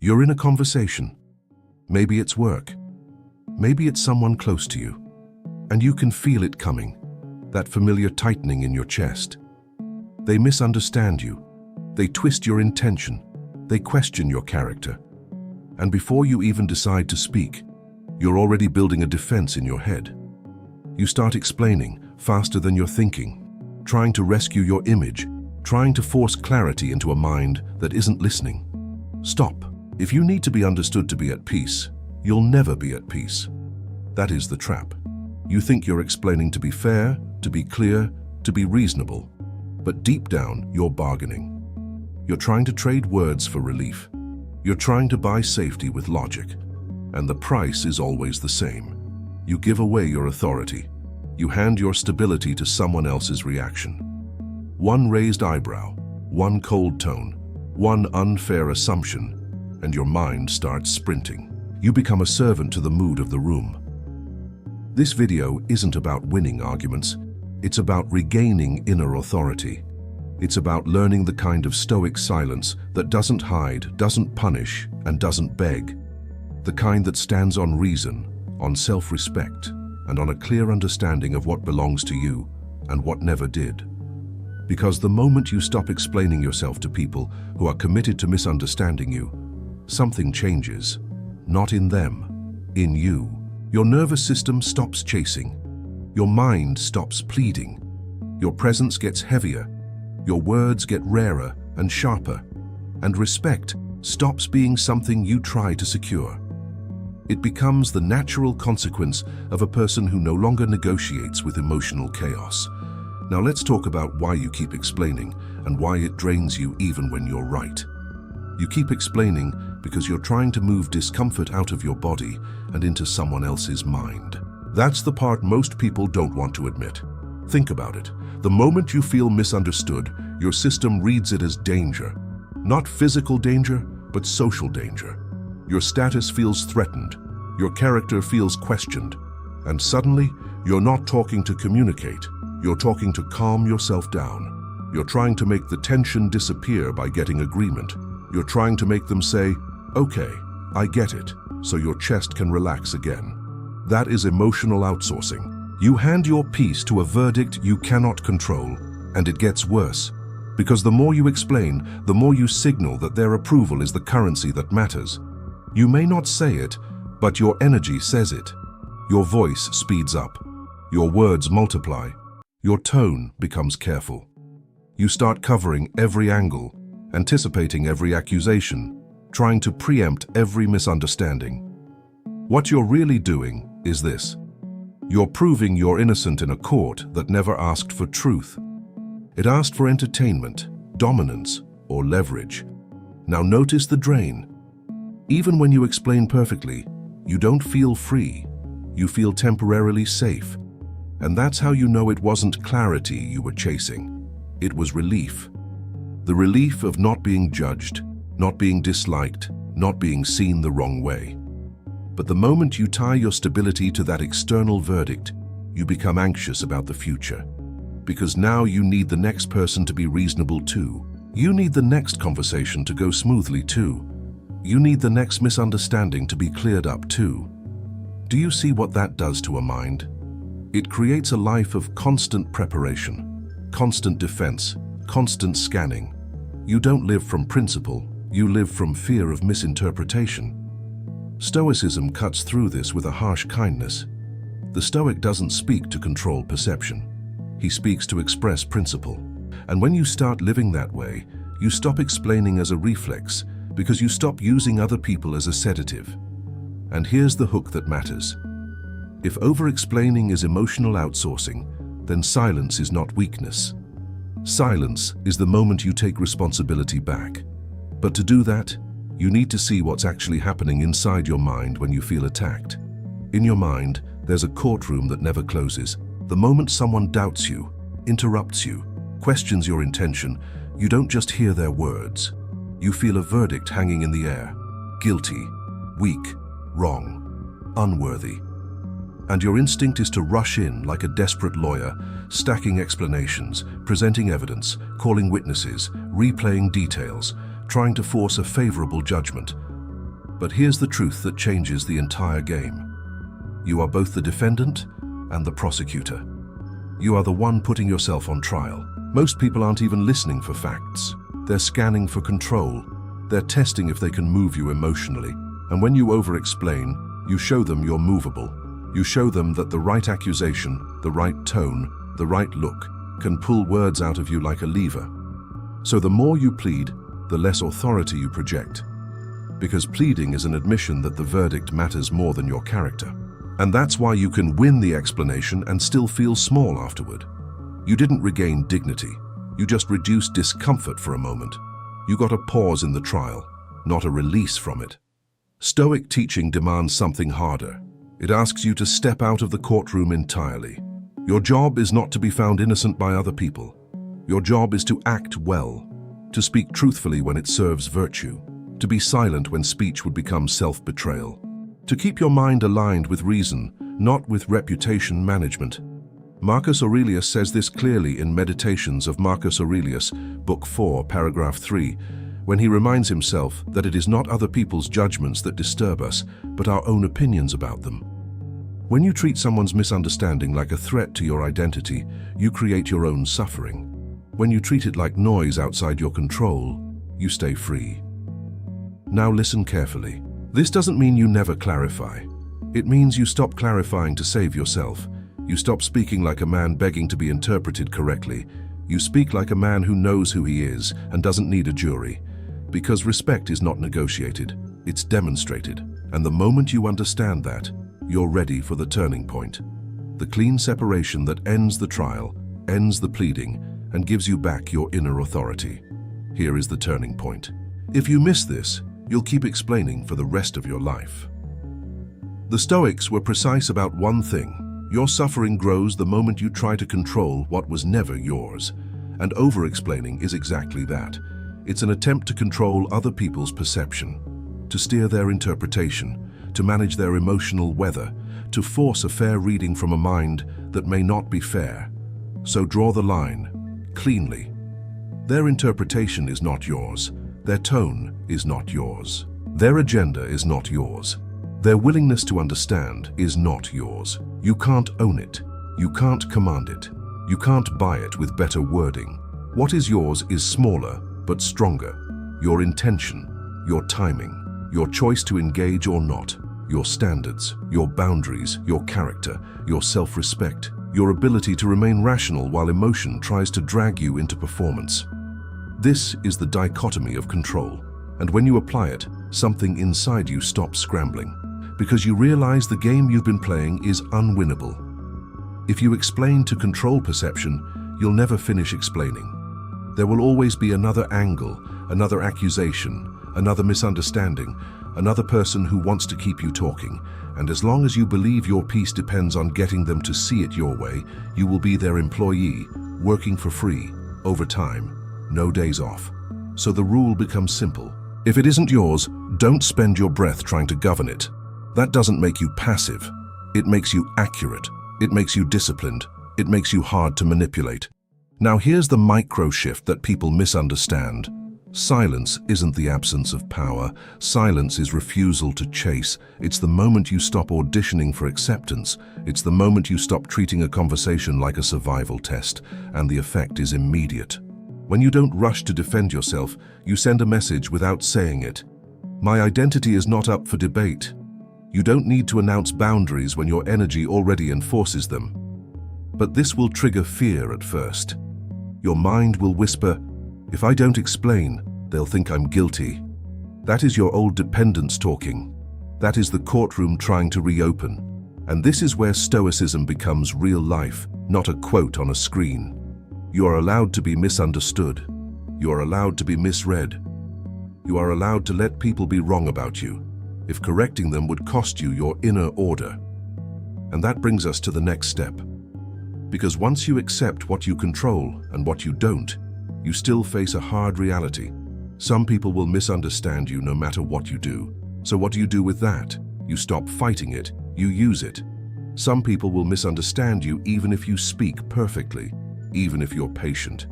You're in a conversation. Maybe it's work. Maybe it's someone close to you. And you can feel it coming, that familiar tightening in your chest. They misunderstand you. They twist your intention. They question your character. And before you even decide to speak, you're already building a defense in your head. You start explaining faster than you're thinking, trying to rescue your image, trying to force clarity into a mind that isn't listening. Stop. If you need to be understood to be at peace, you'll never be at peace. That is the trap. You think you're explaining to be fair, to be clear, to be reasonable. But deep down, you're bargaining. You're trying to trade words for relief. You're trying to buy safety with logic. And the price is always the same. You give away your authority. You hand your stability to someone else's reaction. One raised eyebrow, one cold tone, one unfair assumption, and your mind starts sprinting. You become a servant to the mood of the room. This video isn't about winning arguments. It's about regaining inner authority. It's about learning the kind of Stoic silence that doesn't hide, doesn't punish, and doesn't beg. The kind that stands on reason, on self-respect, and on a clear understanding of what belongs to you and what never did. Because the moment you stop explaining yourself to people who are committed to misunderstanding you, something changes. Not in them, in you. Your nervous system stops chasing. Your mind stops pleading. Your presence gets heavier. Your words get rarer and sharper. And respect stops being something you try to secure. It becomes the natural consequence of a person who no longer negotiates with emotional chaos. Now let's talk about why you keep explaining and why it drains you even when you're right. You keep explaining because you're trying to move discomfort out of your body and into someone else's mind. That's the part most people don't want to admit. Think about it. The moment you feel misunderstood, your system reads it as danger. Not physical danger, but social danger. Your status feels threatened. Your character feels questioned. And suddenly, you're not talking to communicate. You're talking to calm yourself down. You're trying to make the tension disappear by getting agreement. You're trying to make them say, "Okay, I get it," so your chest can relax again. That is emotional outsourcing. You hand your peace to a verdict you cannot control, and it gets worse. Because the more you explain, the more you signal that their approval is the currency that matters. You may not say it, but your energy says it. Your voice speeds up. Your words multiply. Your tone becomes careful. You start covering every angle, anticipating every accusation, trying to preempt every misunderstanding. What you're really doing is this. You're proving you're innocent in a court that never asked for truth. It asked for entertainment, dominance, or leverage. Now notice the drain. Even when you explain perfectly, you don't feel free. You feel temporarily safe. And that's how you know it wasn't clarity you were chasing. It was relief. The relief of not being judged, not being disliked, not being seen the wrong way. But the moment you tie your stability to that external verdict, you become anxious about the future. Because now you need the next person to be reasonable too. You need the next conversation to go smoothly too. You need the next misunderstanding to be cleared up too. Do you see what that does to a mind? It creates a life of constant preparation, constant defense, constant scanning. You don't live from principle, you live from fear of misinterpretation. Stoicism cuts through this with a harsh kindness. The Stoic doesn't speak to control perception. He speaks to express principle. And when you start living that way, you stop explaining as a reflex because you stop using other people as a sedative. And here's the hook that matters. If over-explaining is emotional outsourcing, then silence is not weakness. Silence is the moment you take responsibility back. But to do that, you need to see what's actually happening inside your mind when you feel attacked. In your mind, there's a courtroom that never closes. The moment someone doubts you, interrupts you, questions your intention, you don't just hear their words. You feel a verdict hanging in the air. Guilty, weak, wrong, unworthy. And your instinct is to rush in like a desperate lawyer, stacking explanations, presenting evidence, calling witnesses, replaying details, trying to force a favorable judgment. But here's the truth that changes the entire game. You are both the defendant and the prosecutor. You are the one putting yourself on trial. Most people aren't even listening for facts. They're scanning for control. They're testing if they can move you emotionally. And when you over-explain, you show them you're movable. You show them that the right accusation, the right tone, the right look can pull words out of you like a lever. So the more you plead, the less authority you project. Because pleading is an admission that the verdict matters more than your character. And that's why you can win the explanation and still feel small afterward. You didn't regain dignity. You just reduced discomfort for a moment. You got a pause in the trial, not a release from it. Stoic teaching demands something harder. It asks you to step out of the courtroom entirely. Your job is not to be found innocent by other people. Your job is to act well, to speak truthfully when it serves virtue, to be silent when speech would become self-betrayal, to keep your mind aligned with reason, not with reputation management. Marcus Aurelius says this clearly in Meditations of Marcus Aurelius, Book 4, Paragraph 3, when he reminds himself that it is not other people's judgments that disturb us, but our own opinions about them. When you treat someone's misunderstanding like a threat to your identity, you create your own suffering. When you treat it like noise outside your control, you stay free. Now listen carefully. This doesn't mean you never clarify. It means you stop clarifying to save yourself. You stop speaking like a man begging to be interpreted correctly. You speak like a man who knows who he is and doesn't need a jury. Because respect is not negotiated, it's demonstrated. And the moment you understand that, you're ready for the turning point. The clean separation that ends the trial, ends the pleading, and gives you back your inner authority. Here is the turning point. If you miss this, you'll keep explaining for the rest of your life. The Stoics were precise about one thing. Your suffering grows the moment you try to control what was never yours. And over-explaining is exactly that. It's an attempt to control other people's perception, to steer their interpretation, to manage their emotional weather, to force a fair reading from a mind that may not be fair. So draw the line, cleanly. Their interpretation is not yours. Their tone is not yours. Their agenda is not yours. Their willingness to understand is not yours. You can't own it. You can't command it. You can't buy it with better wording. What is yours is smaller, but stronger. Your intention, your timing, your choice to engage or not, your standards, your boundaries, your character, your self-respect, your ability to remain rational while emotion tries to drag you into performance. This is the dichotomy of control. And when you apply it, something inside you stops scrambling, because you realize the game you've been playing is unwinnable. If you explain to control perception, you'll never finish explaining. There will always be another angle, another accusation, another misunderstanding, another person who wants to keep you talking. And as long as you believe your peace depends on getting them to see it your way, you will be their employee, working for free, over time, no days off. So the rule becomes simple. If it isn't yours, don't spend your breath trying to govern it. That doesn't make you passive. It makes you accurate. It makes you disciplined. It makes you hard to manipulate. Now here's the micro shift that people misunderstand. Silence isn't the absence of power. Silence is refusal to chase. It's the moment you stop auditioning for acceptance. It's the moment you stop treating a conversation like a survival test, and the effect is immediate. When you don't rush to defend yourself, you send a message without saying it. My identity is not up for debate. You don't need to announce boundaries when your energy already enforces them. But this will trigger fear at first. Your mind will whisper, if I don't explain, they'll think I'm guilty. That is your old dependence talking. That is the courtroom trying to reopen. And this is where Stoicism becomes real life, not a quote on a screen. You are allowed to be misunderstood. You are allowed to be misread. You are allowed to let people be wrong about you, if correcting them would cost you your inner order. And that brings us to the next step. Because once you accept what you control and what you don't, you still face a hard reality. Some people will misunderstand you no matter what you do. So what do you do with that? You stop fighting it, you use it. Some people will misunderstand you even if you speak perfectly, even if you're patient,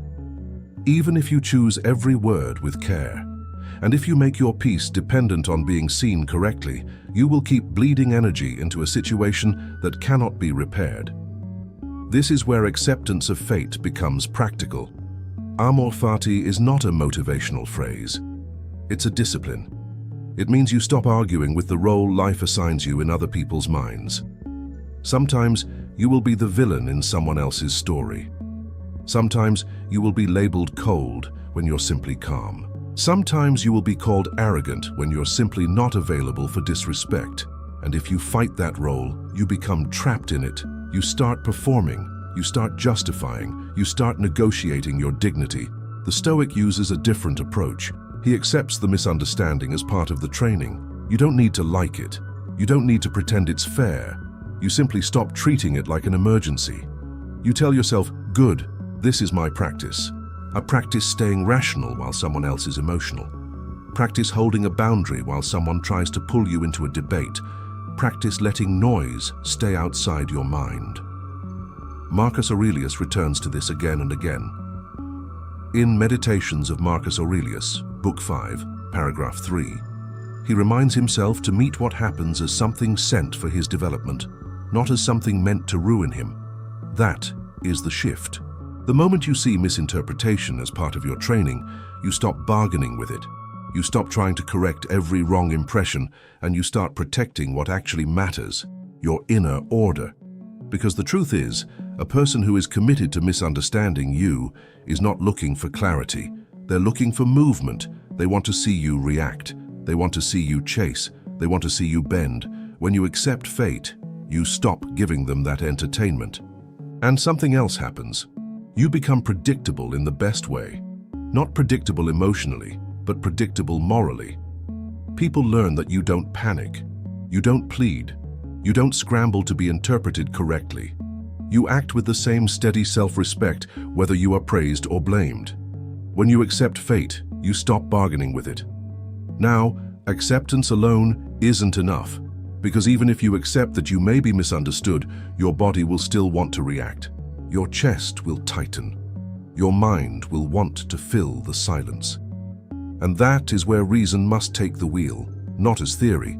even if you choose every word with care. And if you make your peace dependent on being seen correctly, you will keep bleeding energy into a situation that cannot be repaired. This is where acceptance of fate becomes practical. Amor fati is not a motivational phrase. It's a discipline. It means you stop arguing with the role life assigns you in other people's minds. Sometimes you will be the villain in someone else's story. Sometimes you will be labeled cold when you're simply calm. Sometimes you will be called arrogant when you're simply not available for disrespect. And if you fight that role, you become trapped in it. You start performing, you start justifying, you start negotiating your dignity. The Stoic uses a different approach. He accepts the misunderstanding as part of the training. You don't need to like it. You don't need to pretend it's fair. You simply stop treating it like an emergency. You tell yourself, good, this is my practice. I practice staying rational while someone else is emotional. Practice holding a boundary while someone tries to pull you into a debate. Practice letting noise stay outside your mind. Marcus Aurelius returns to this again and again. In Meditations of Marcus Aurelius, Book 5, Paragraph 3, he reminds himself to meet what happens as something sent for his development, not as something meant to ruin him. That is the shift. The moment you see misinterpretation as part of your training, you stop bargaining with it. You stop trying to correct every wrong impression, and you start protecting what actually matters, your inner order. Because the truth is, a person who is committed to misunderstanding you is not looking for clarity. They're looking for movement. They want to see you react. They want to see you chase. They want to see you bend. When you accept fate, you stop giving them that entertainment. And something else happens. You become predictable in the best way. Not predictable emotionally, but predictable morally. People learn that you don't panic. You don't plead. You don't scramble to be interpreted correctly. You act with the same steady self-respect whether you are praised or blamed. When you accept fate, you stop bargaining with it. Now, acceptance alone isn't enough, because even if you accept that you may be misunderstood, your body will still want to react. Your chest will tighten. Your mind will want to fill the silence. And that is where reason must take the wheel, not as theory,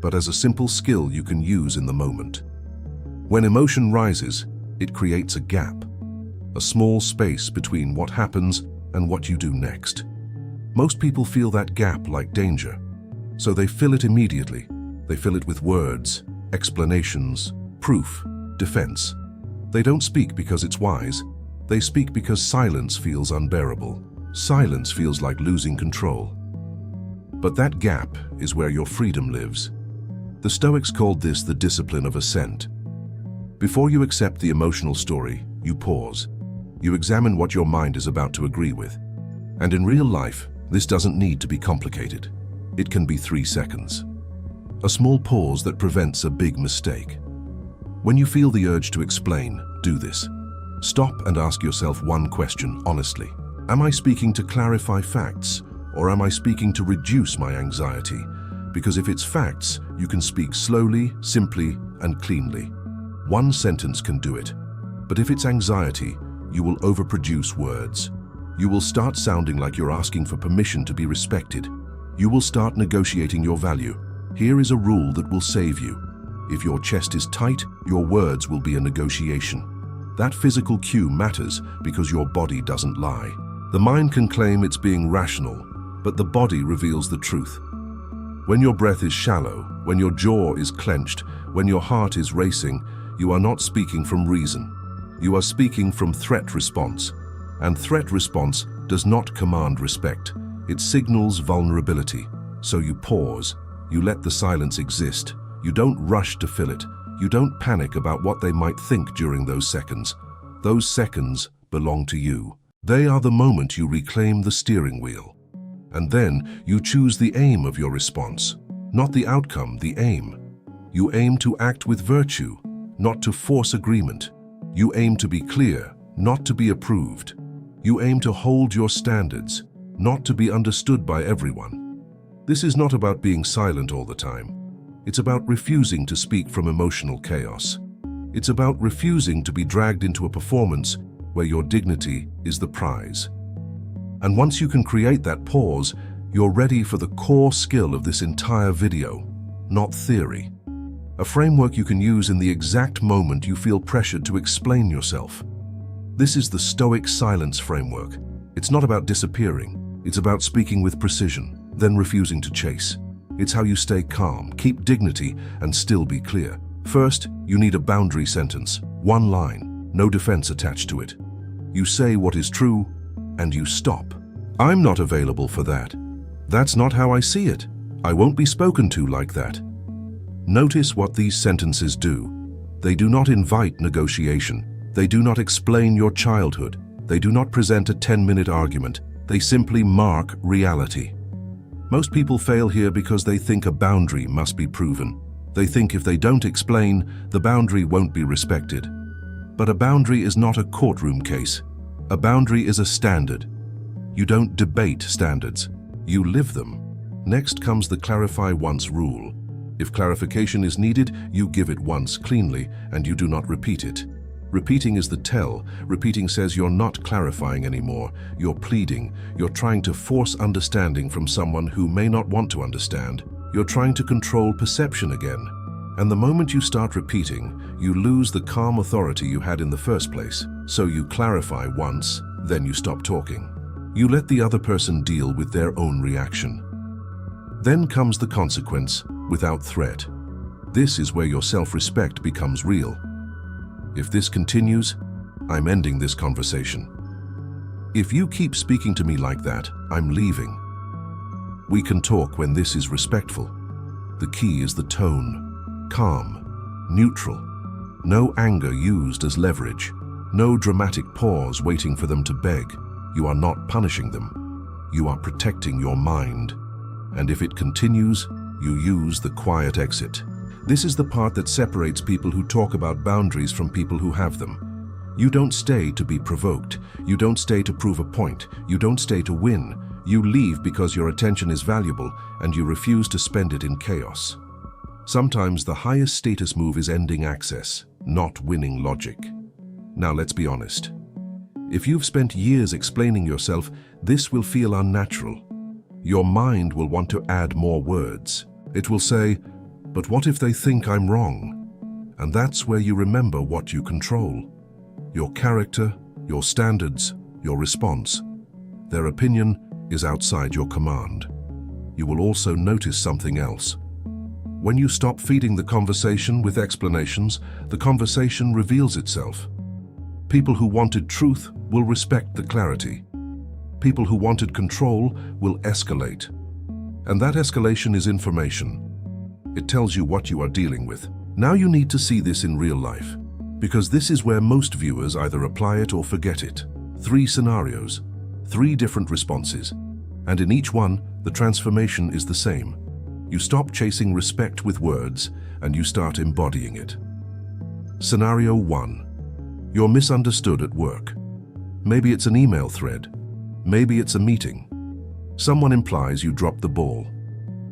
but as a simple skill you can use in the moment. When emotion rises, it creates a gap, a small space between what happens and what you do next. Most people feel that gap like danger, so they fill it immediately. They fill it with words, explanations, proof, defense. They don't speak because it's wise. They speak because silence feels unbearable. Silence feels like losing control. But that gap is where your freedom lives. The Stoics called this the discipline of assent. Before you accept the emotional story, you pause. You examine what your mind is about to agree with. And in real life, this doesn't need to be complicated. It can be 3 seconds. A small pause that prevents a big mistake. When you feel the urge to explain, do this. Stop and ask yourself one question honestly. Am I speaking to clarify facts, or am I speaking to reduce my anxiety? Because if it's facts, you can speak slowly, simply, and cleanly. One sentence can do it. But if it's anxiety, you will overproduce words. You will start sounding like you're asking for permission to be respected. You will start negotiating your value. Here is a rule that will save you. If your chest is tight, your words will be a negotiation. That physical cue matters because your body doesn't lie. The mind can claim it's being rational, but the body reveals the truth. When your breath is shallow, when your jaw is clenched, when your heart is racing, you are not speaking from reason. You are speaking from threat response. And threat response does not command respect. It signals vulnerability. So you pause. You let the silence exist. You don't rush to fill it. You don't panic about what they might think during those seconds. Those seconds belong to you. They are the moment you reclaim the steering wheel. And then you choose the aim of your response, not the outcome, the aim. You aim to act with virtue, not to force agreement. You aim to be clear, not to be approved. You aim to hold your standards, not to be understood by everyone. This is not about being silent all the time. It's about refusing to speak from emotional chaos. It's about refusing to be dragged into a performance where your dignity is the prize. And once you can create that pause, You're ready for the core skill of this entire video, not theory. A framework you can use in the exact moment you feel pressured to explain yourself. This is the Stoic silence framework. It's not about disappearing. It's about speaking with precision, then refusing to chase. It's how you stay calm, keep dignity, and still be clear. First, you need a boundary sentence. One line, no defense attached to it. You say what is true, and you stop. I'm not available for that. That's not how I see it. I won't be spoken to like that. Notice what these sentences do. They do not invite negotiation. They do not explain your childhood. They do not present a 10-minute argument. They simply mark reality. Most people fail here because they think a boundary must be proven. They think if they don't explain, the boundary won't be respected. But a boundary is not a courtroom case. A boundary is a standard. You don't debate standards. You live them. Next comes the clarify once rule. If clarification is needed, you give it once cleanly, and you do not repeat it. Repeating is the tell. Repeating says you're not clarifying anymore. You're pleading. You're trying to force understanding from someone who may not want to understand. You're trying to control perception again. And the moment you start repeating, you lose the calm authority you had in the first place. So you clarify once, then you stop talking. You let the other person deal with their own reaction. Then comes the consequence, without threat. This is where your self-respect becomes real. If this continues, I'm ending this conversation. If you keep speaking to me like that, I'm leaving. We can talk when this is respectful. The key is the tone. Calm, neutral. No anger used as leverage. No dramatic pause waiting for them to beg. You are not punishing them. You are protecting your mind. And if it continues, you use the quiet exit. This is the part that separates people who talk about boundaries from people who have them. You don't stay to be provoked. You don't stay to prove a point. You don't stay to win. You leave because your attention is valuable and you refuse to spend it in chaos. Sometimes the highest status move is ending access, not winning logic. Now let's be honest. If you've spent years explaining yourself, this will feel unnatural. Your mind will want to add more words. It will say, but what if they think I'm wrong? And that's where you remember what you control. Your character, your standards, your response. Their opinion is outside your command. You will also notice something else. When you stop feeding the conversation with explanations, the conversation reveals itself. People who wanted truth will respect the clarity. People who wanted control will escalate. And that escalation is information. It tells you what you are dealing with. Now you need to see this in real life, because this is where most viewers either apply it or forget it. 3 scenarios, 3 different responses, and in each one, the transformation is the same. You stop chasing respect with words, and you start embodying it. Scenario 1. You're misunderstood at work. Maybe it's an email thread. Maybe it's a meeting. Someone implies you dropped the ball.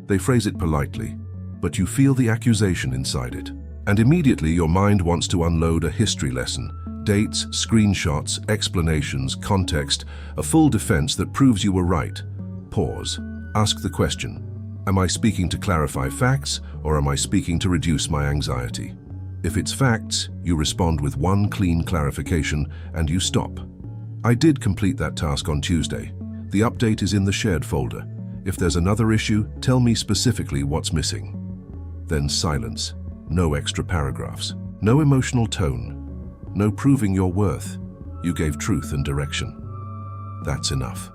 They phrase it politely, but you feel the accusation inside it. And immediately your mind wants to unload a history lesson. Dates, screenshots, explanations, context, a full defense that proves you were right. Pause. Ask the question. Am I speaking to clarify facts, or am I speaking to reduce my anxiety? If it's facts, you respond with one clean clarification and you stop. I did complete that task on Tuesday. The update is in the shared folder. If there's another issue, tell me specifically what's missing. Then silence. No extra paragraphs. No emotional tone. No proving your worth. You gave truth and direction. That's enough.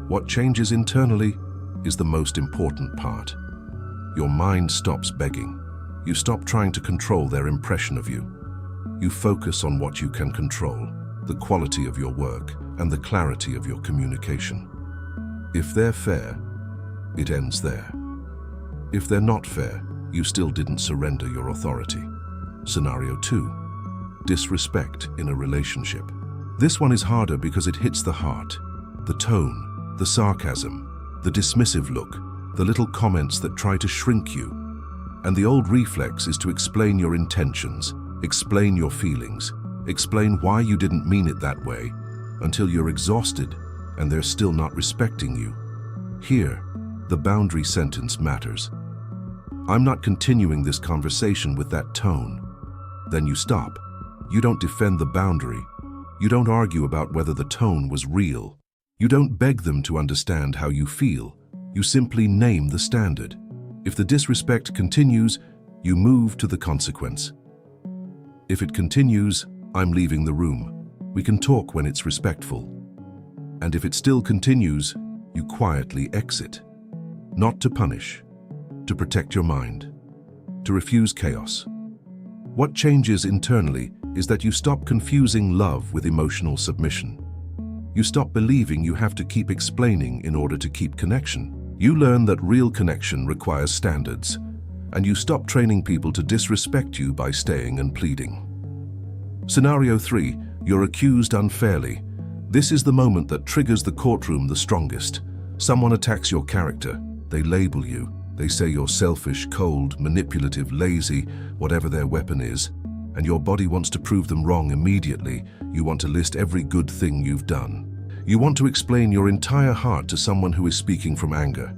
What changes internally is the most important part. Your mind stops begging. You stop trying to control their impression of you. You focus on what you can control, the quality of your work, and the clarity of your communication. If they're fair, it ends there. If they're not fair, you still didn't surrender your authority. Scenario 2. Disrespect in a relationship. This one is harder because it hits the heart. The tone, the sarcasm, the dismissive look, the little comments that try to shrink you. And the old reflex is to explain your intentions, explain your feelings, explain why you didn't mean it that way, until you're exhausted and they're still not respecting you. Here, the boundary sentence matters. I'm not continuing this conversation with that tone. Then you stop. You don't defend the boundary. You don't argue about whether the tone was real. You don't beg them to understand how you feel. You simply name the standard. If the disrespect continues, you move to the consequence. If it continues, I'm leaving the room. We can talk when it's respectful. And if it still continues, you quietly exit. Not to punish, to protect your mind, to refuse chaos. What changes internally is that you stop confusing love with emotional submission. You stop believing you have to keep explaining in order to keep connection. You learn that real connection requires standards, and you stop training people to disrespect you by staying and pleading. Scenario 3, you're accused unfairly. This is the moment that triggers the courtroom the strongest. Someone attacks your character. They label you. They say you're selfish, cold, manipulative, lazy, whatever their weapon is. And your body wants to prove them wrong immediately. You want to list every good thing you've done. You want to explain your entire heart to someone who is speaking from anger.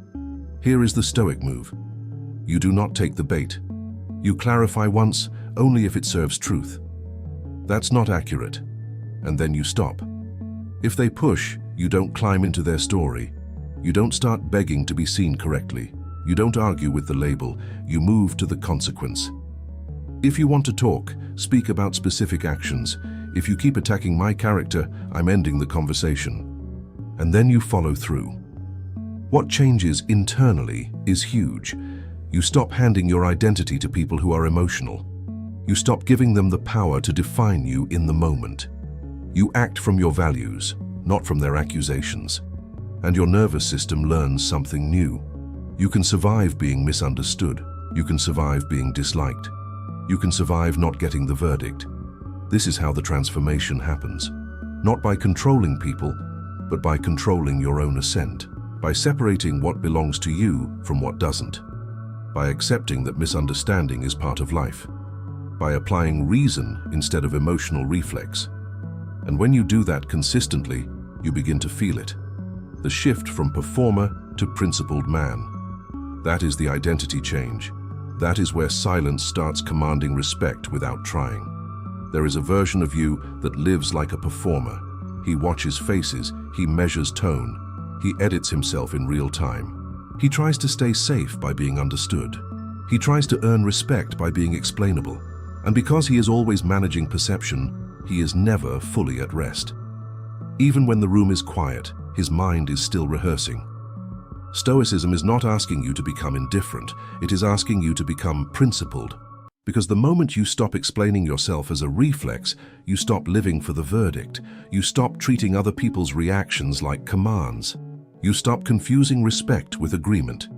Here is the Stoic move. You do not take the bait. You clarify once, only if it serves truth. That's not accurate. And then you stop. If they push, you don't climb into their story. You don't start begging to be seen correctly. You don't argue with the label. You move to the consequence. If you want to talk, speak about specific actions. If you keep attacking my character, I'm ending the conversation. And then you follow through. What changes internally is huge. You stop handing your identity to people who are emotional. You stop giving them the power to define you in the moment. You act from your values, not from their accusations. And your nervous system learns something new. You can survive being misunderstood. You can survive being disliked. You can survive not getting the verdict. This is how the transformation happens. Not by controlling people, but by controlling your own ascent. By separating what belongs to you from what doesn't. By accepting that misunderstanding is part of life. By applying reason instead of emotional reflex. And when you do that consistently, you begin to feel it. The shift from performer to principled man. That is the identity change. That is where silence starts commanding respect without trying. There is a version of you that lives like a performer. He watches faces, he measures tone, he edits himself in real time. He tries to stay safe by being understood. He tries to earn respect by being explainable. And because he is always managing perception, he is never fully at rest. Even when the room is quiet, his mind is still rehearsing. Stoicism is not asking you to become indifferent, it is asking you to become principled. Because the moment you stop explaining yourself as a reflex, you stop living for the verdict. You stop treating other people's reactions like commands. You stop confusing respect with agreement.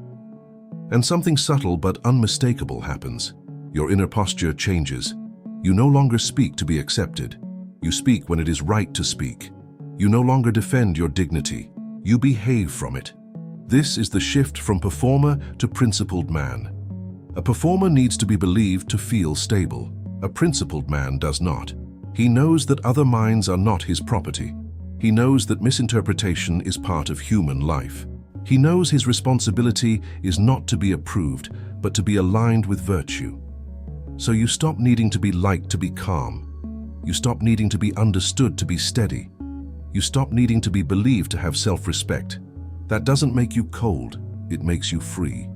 And something subtle but unmistakable happens. Your inner posture changes. You no longer speak to be accepted. You speak when it is right to speak. You no longer defend your dignity. You behave from it. This is the shift from performer to principled man. A performer needs to be believed to feel stable. A principled man does not. He knows that other minds are not his property. He knows that misinterpretation is part of human life. He knows his responsibility is not to be approved, but to be aligned with virtue. So you stop needing to be liked to be calm. You stop needing to be understood to be steady. You stop needing to be believed to have self-respect. That doesn't make you cold, it makes you free.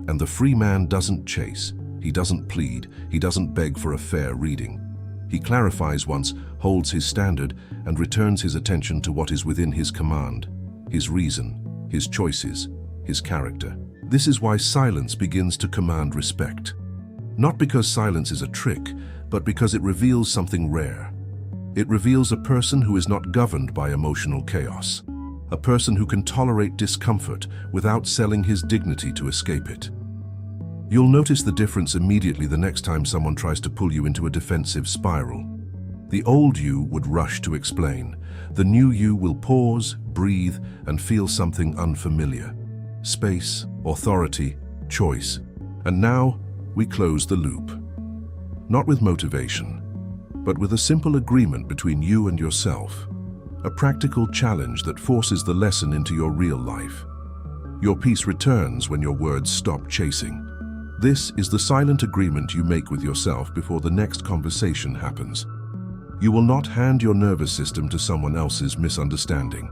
And the free man doesn't chase, he doesn't plead, he doesn't beg for a fair reading. He clarifies once, holds his standard, and returns his attention to what is within his command, his reason, his choices, his character. This is why silence begins to command respect. Not because silence is a trick, but because it reveals something rare. It reveals a person who is not governed by emotional chaos. A person who can tolerate discomfort without selling his dignity to escape it. You'll notice the difference immediately the next time someone tries to pull you into a defensive spiral. The old you would rush to explain. The new you will pause, breathe, and feel something unfamiliar. Space, authority, choice. And now, we close the loop. Not with motivation, but with a simple agreement between you and yourself. A practical challenge that forces the lesson into your real life. Your peace returns when your words stop chasing. This is the silent agreement you make with yourself before the next conversation happens. You will not hand your nervous system to someone else's misunderstanding.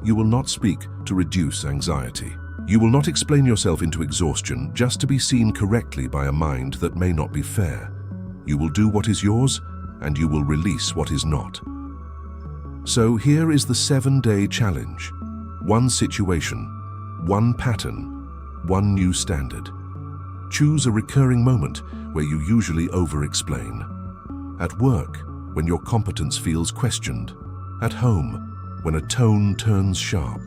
You will not speak to reduce anxiety. You will not explain yourself into exhaustion just to be seen correctly by a mind that may not be fair. You will do what is yours, and you will release what is not. So here is the 7-day challenge. One situation, one pattern, one new standard. Choose a recurring moment where you usually over-explain. At work, when your competence feels questioned. At home, when a tone turns sharp.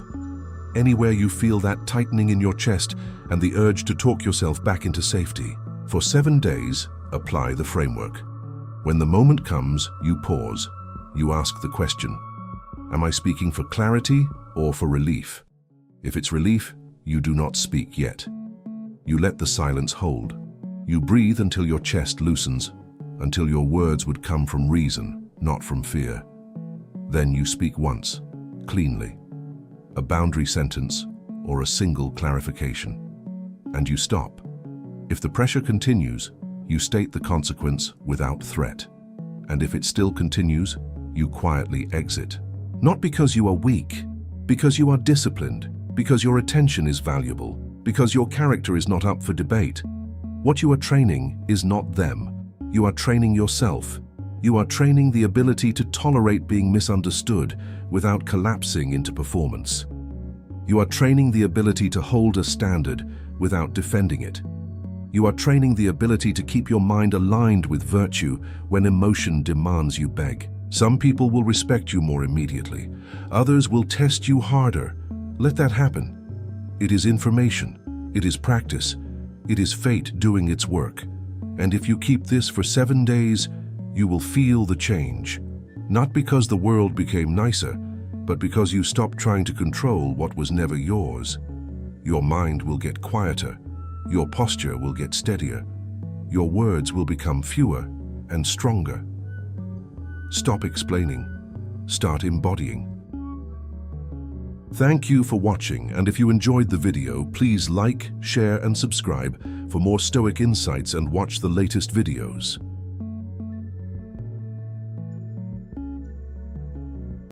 Anywhere you feel that tightening in your chest and the urge to talk yourself back into safety. For 7 days, apply the framework. When the moment comes, you pause. You ask the question, am I speaking for clarity or for relief? If it's relief, you do not speak yet. You let the silence hold. You breathe until your chest loosens, until your words would come from reason, not from fear. Then you speak once, cleanly. A boundary sentence or a single clarification. And you stop. If the pressure continues, you state the consequence without threat. And if it still continues, you quietly exit. Not because you are weak, because you are disciplined, because your attention is valuable, because your character is not up for debate. What you are training is not them. You are training yourself. You are training the ability to tolerate being misunderstood without collapsing into performance. You are training the ability to hold a standard without defending it. You are training the ability to keep your mind aligned with virtue when emotion demands you beg. Some people will respect you more immediately. Others will test you harder. Let that happen. It is information. It is practice. It is fate doing its work. And if you keep this for 7 days, you will feel the change. Not because the world became nicer, but because you stopped trying to control what was never yours. Your mind will get quieter. Your posture will get steadier. Your words will become fewer and stronger. Stop explaining. Start embodying. Thank you for watching, and if you enjoyed the video, please like, share, and subscribe for more Stoic insights and watch the latest videos.